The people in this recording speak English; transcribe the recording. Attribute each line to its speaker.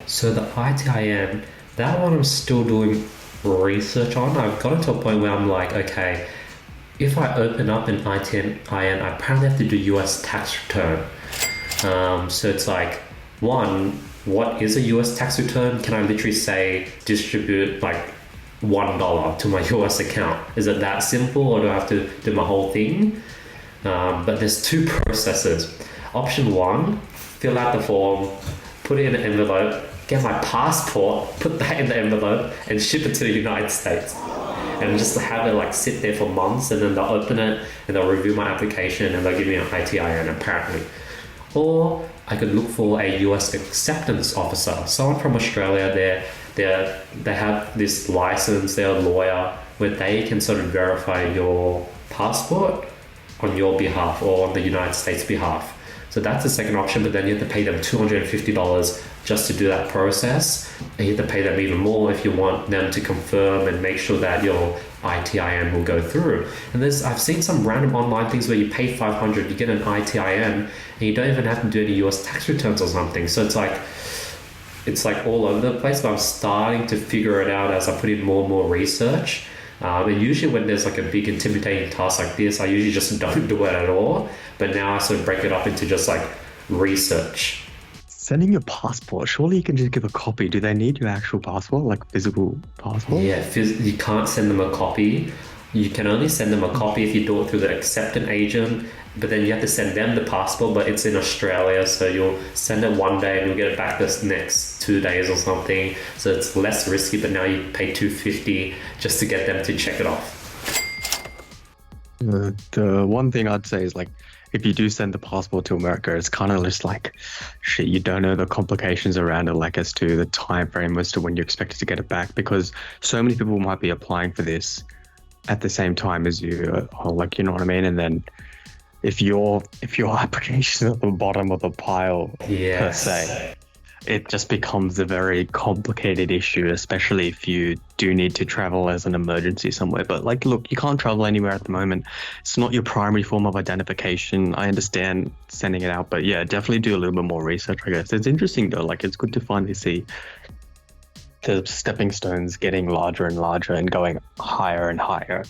Speaker 1: So the ITIN, that one I'm still doing research on. I've gotten to a point where I'm like, okay, if I open up an ITIN, I probably have to do US tax return. So it's like, one, what is a US tax return? Can I literally say distribute like $1 to my US account? Is it that simple, or do I have to do my whole thing? But there's two processes. Option one, fill out the form, put it in an envelope, get my passport, put that in the envelope, and ship it to the United States. And just have it like sit there for months, and then they'll open it and they'll review my application and they'll give me an ITIN apparently. Or I could look for a US acceptance officer, someone from Australia. They have this license, they're a lawyer, where they can sort of verify your passport on your behalf or on the United States behalf. So that's the second option, but then you have to pay them $250 just to do that process. And you have to pay them even more if you want them to confirm and make sure that your ITIN will go through. And I've seen some random online things where you pay $500, you get an ITIN, and you don't even have to do any US tax returns or something. So it's like all over the place, but I'm starting to figure it out as I put in more and more research. And usually when there's like a big intimidating task like this, I usually just don't do it at all. But now I sort of break it up into just like research.
Speaker 2: Sending your passport, surely you can just give a copy. Do they need your actual passport, like physical passport?
Speaker 1: Yeah, you can't send them a copy. You can only send them a copy if you do it through the acceptant agent, but then you have to send them the passport, but it's in Australia, so you'll send it one day and you'll get it back this next 2 days or something. So it's less risky, but now you pay $250 just to get them to check it off.
Speaker 2: The one thing I'd say is like, if you do send the passport to America, it's kind of just like, shit, you don't know the complications around it, like as to the time frame as to when you're expected to get it back, because so many people might be applying for this at the same time as you, or like, you know what I mean? And then if your application is at the bottom of the pile, per se, it just becomes a very complicated issue, especially if you do need to travel as an emergency somewhere. But like, look, you can't travel anywhere at the moment. It's not your primary form of identification. I understand sending it out, but yeah, definitely do a little bit more research, I guess. It's interesting though. Like, it's good to finally see the stepping stones getting larger and larger and going higher and higher.